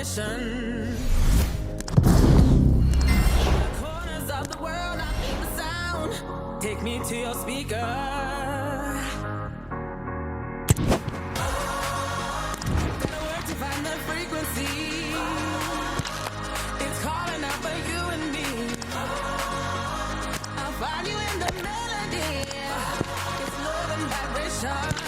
mission. Corners of the world, I feel the sound. Take me to your speaker. Gotta work to find the frequency. It's calling out for you and me. I'll find you in the melody. It's love and vibration.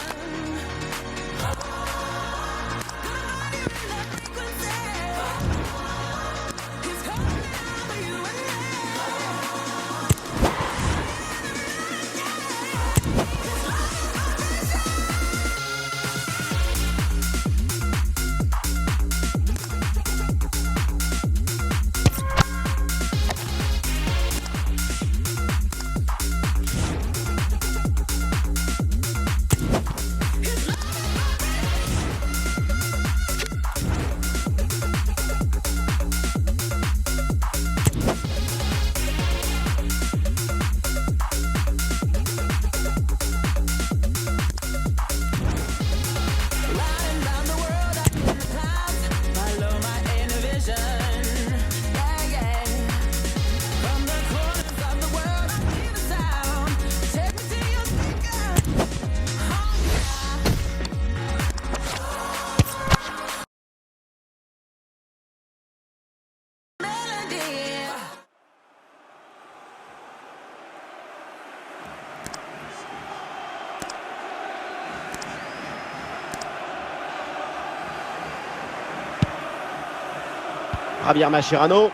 Javier Mascherano,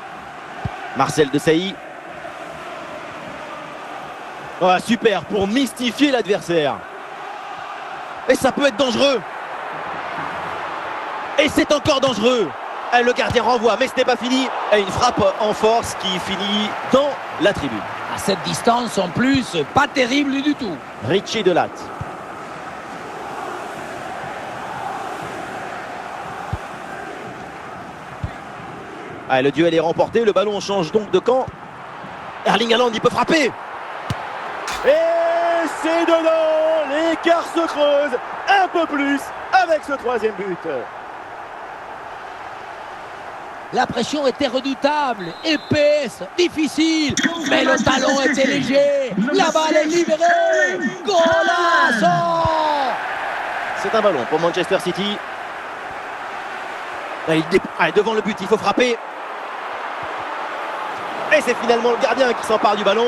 Marcel Desailly. Oh, super pour mystifier l'adversaire. Et ça peut être dangereux. Et c'est encore dangereux. Le gardien renvoie, mais ce n'est pas fini. Et une frappe en force qui finit dans la tribune. À cette distance, en plus, pas terrible du tout. Richie Delatte. Ah, le duel est remporté, le ballon change donc de camp. Erling Haaland, il peut frapper. Et c'est dedans. L'écart se creuse un peu plus avec ce troisième but. La pression était redoutable, épaisse, difficile, mais le talon était léger. La balle est libérée. Golazo! C'est un ballon pour Manchester City. Devant le but, il faut frapper. Et c'est finalement le gardien qui s'empare du ballon.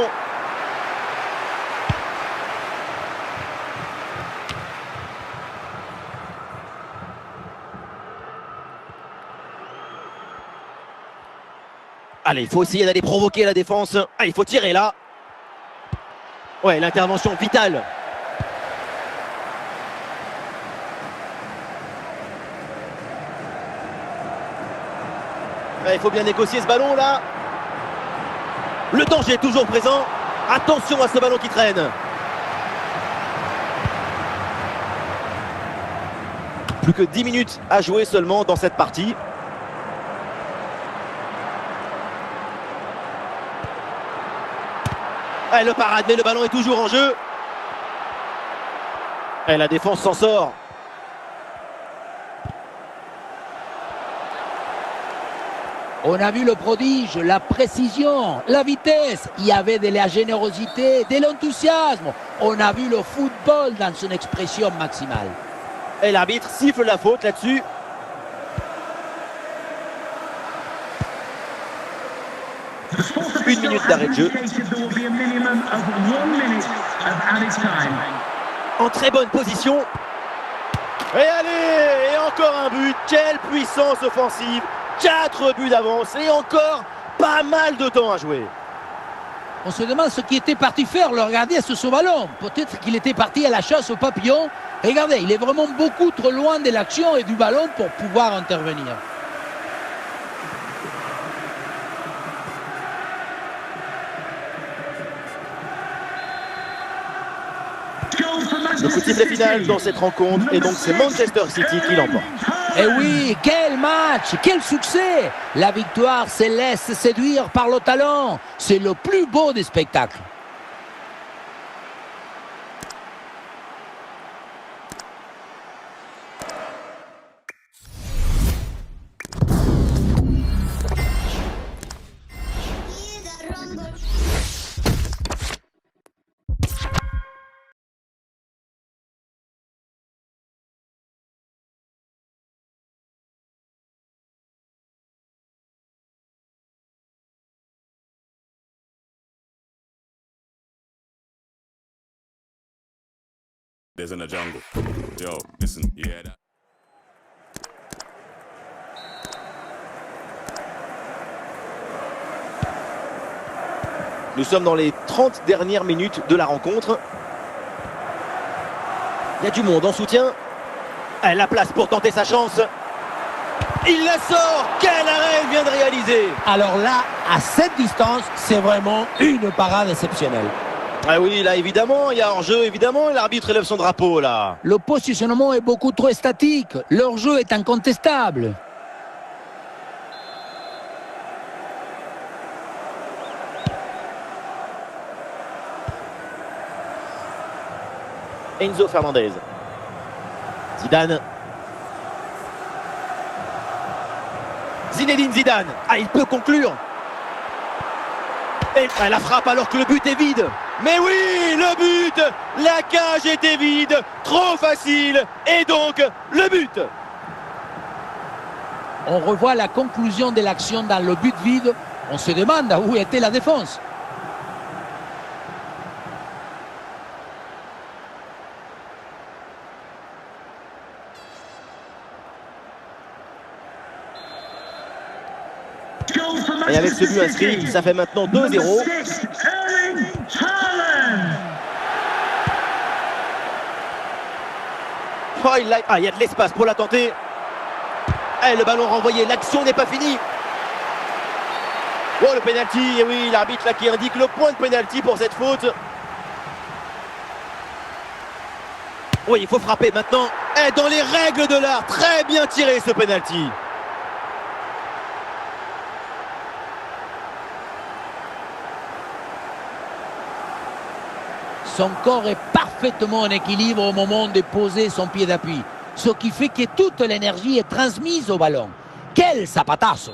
Allez, il faut essayer d'aller provoquer la défense. Ah, il faut tirer là. Ouais, l'intervention vitale. Il faut bien négocier ce ballon là. Le danger est toujours présent. Attention à ce ballon qui traîne. Plus que 10 minutes à jouer seulement dans cette partie. Le parade, mais le ballon est toujours en jeu. Et la défense s'en sort. On a vu le prodige, la précision, la vitesse. Il y avait de la générosité, de l'enthousiasme. On a vu le football dans son expression maximale. Et l'arbitre siffle la faute là-dessus. Une minute d'arrêt de jeu. En très bonne position. Et allez, et encore un but. Quelle puissance offensive. 4 buts d'avance et encore pas mal de temps à jouer. On se demande ce qu'il était parti faire le gardien sur ce ballon. Peut-être qu'il était parti à la chasse aux papillons. Regardez, il est vraiment beaucoup trop loin de l'action et du ballon pour pouvoir intervenir. Le coup de sifflet final dans cette rencontre et donc c'est Manchester City qui l'emporte. Et oui, quel match, quel succès! La victoire se laisse séduire par le talent. C'est le plus beau des spectacles. There's in the jungle. Yo, listen, you hear that? Nous sommes dans les 30 dernières minutes de la rencontre. Il y a du monde en soutien. Elle a la place pour tenter sa chance. Il la sort. Quel arrêt il vient de réaliser. Alors là, à cette distance, c'est vraiment une parade exceptionnelle. Ah oui, là évidemment, il y a hors-jeu, évidemment, et l'arbitre élève son drapeau là. Le positionnement est beaucoup trop statique. Leur jeu est incontestable. Enzo Fernandez. Zidane. Zinedine Zidane. Ah, il peut conclure. Et la frappe alors que le but est vide. Mais oui, le but. La cage était vide. Trop facile. Et donc, le but. On revoit la conclusion de l'action dans le but vide. On se demande où était la défense. Et avec ce but inscrit, ça fait maintenant 2-0. Oh, il y a de l'espace pour la tenter. Et le ballon renvoyé, l'action n'est pas finie. Oh, le pénalty, et oui, l'arbitre là qui indique le point de pénalty pour cette faute. Oui, il faut frapper maintenant. Et dans les règles de l'art, très bien tiré ce pénalty. Son corps est parfaitement en équilibre au moment de poser son pied d'appui. Ce qui fait que toute l'énergie est transmise au ballon. Quel zapatazo!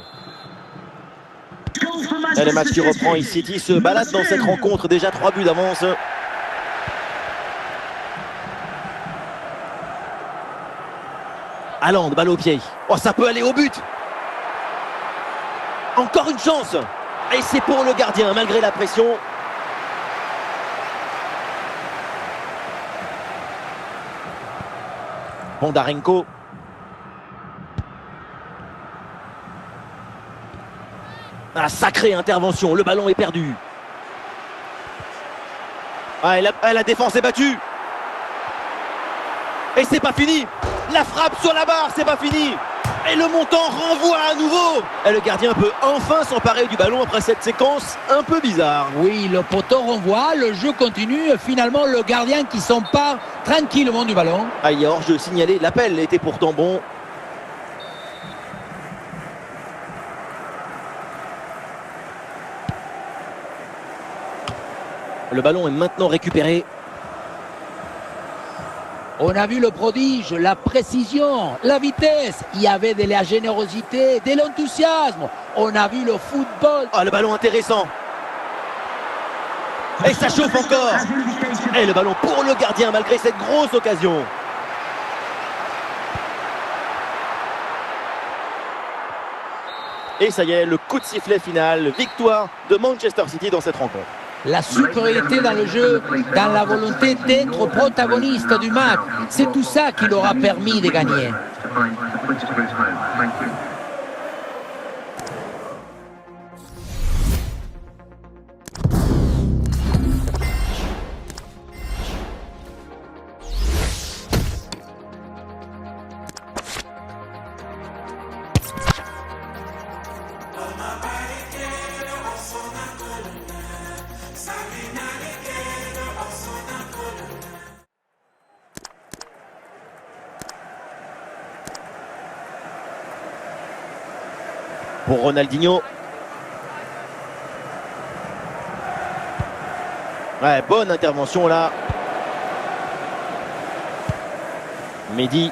Et le match qui reprend ici, City se balade dans cette rencontre, déjà 3 buts d'avance. Haaland, balle au pied. Oh, ça peut aller au but. Encore une chance. Et c'est pour le gardien, malgré la pression. Bondarenko. Ah, sacrée intervention, le ballon est perdu. Ah, la défense est battue. Et c'est pas fini. La frappe sur la barre, c'est pas fini. Et le montant renvoie à nouveau. Et le gardien peut enfin s'emparer du ballon après cette séquence un peu bizarre. Oui, le poteau renvoie, le jeu continue. Et finalement, le gardien qui s'empare tranquillement du ballon. Ah, il y a hors-jeu signalé, l'appel était pourtant bon. Le ballon est maintenant récupéré. On a vu le prodige, la précision, la vitesse. Il y avait de la générosité, de l'enthousiasme. On a vu le football. Ah, le ballon intéressant. Et ça chauffe encore. Et le ballon pour le gardien malgré cette grosse occasion. Et ça y est, le coup de sifflet final. Victoire de Manchester City dans cette rencontre. La supériorité dans le jeu, dans la volonté d'être protagoniste du match. C'est tout ça qui leur a permis de gagner. Pour Ronaldinho. Ouais, bonne intervention là. Mendy.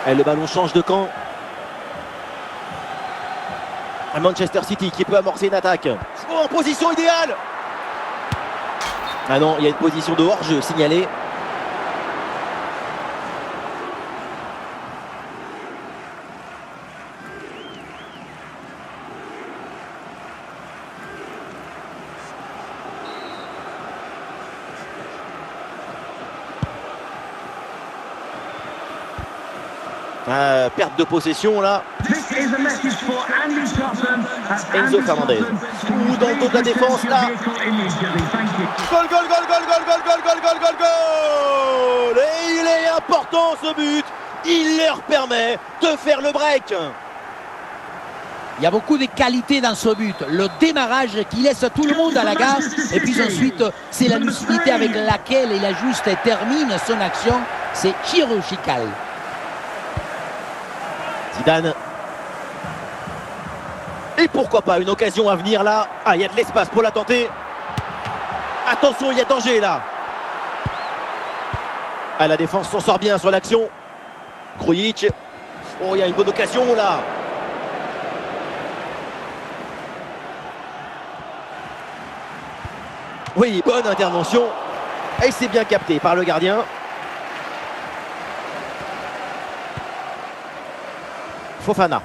Et le ballon change de camp. Manchester City qui peut amorcer une attaque. Oh, en position idéale. Ah non, il y a une position de hors-jeu signalée. Perte de possession là. Enzo Fernandez. Ou dans le dos de la défense là. Goal, goal, goal, goal, goal, goal, goal, goal, goal, goal, goal. Et il est important ce but. Il leur permet de faire le break. Il y a beaucoup de qualité dans ce but. Le démarrage qui laisse tout le monde à la gare. Et puis ensuite, c'est la lucidité avec laquelle il ajuste et termine son action. C'est chirurgical. Zidane. Et pourquoi pas une occasion à venir là. Ah, il y a de l'espace pour la tenter. Attention, il y a danger là. Ah, la défense s'en sort bien sur l'action. Grujic. Oh, il y a une bonne occasion là. Oui, bonne intervention. Et c'est bien capté par le gardien. Fofana.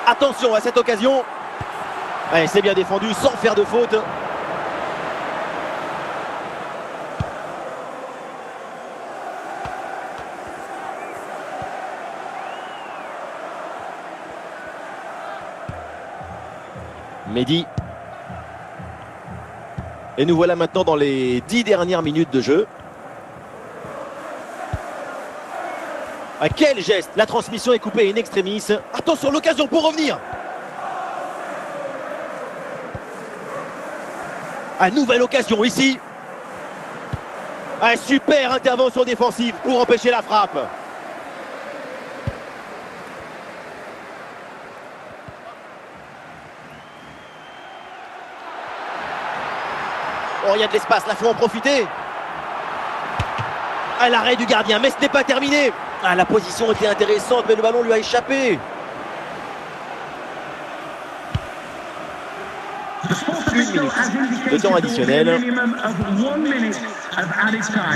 Attention à cette occasion. Ouais, c'est bien défendu sans faire de faute. Mendy. Et nous voilà maintenant dans les 10 dernières minutes de jeu. Ah, quel geste! La transmission est coupée in extremis. Attention, l'occasion pour revenir. Ah, nouvelle occasion ici. Ah, super intervention défensive pour empêcher la frappe. Oh, il y a de l'espace, là, il faut en profiter. Ah, l'arrêt du gardien, mais ce n'est pas terminé. Ah, la position était intéressante, mais le ballon lui a échappé. Une minute de temps additionnel.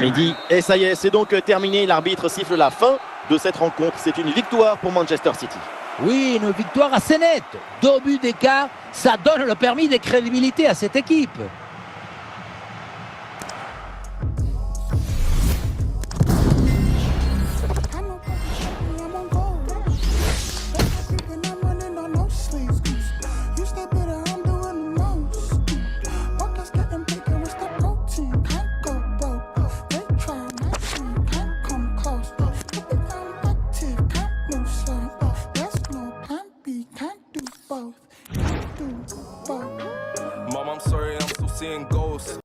Mendy, et ça y est, c'est donc terminé. L'arbitre siffle la fin de cette rencontre. C'est une victoire pour Manchester City. Oui, une victoire assez nette. 2 buts d'écart, ça donne le permis de crédibilité à cette équipe. Mom, I'm sorry, I'm still seeing ghosts.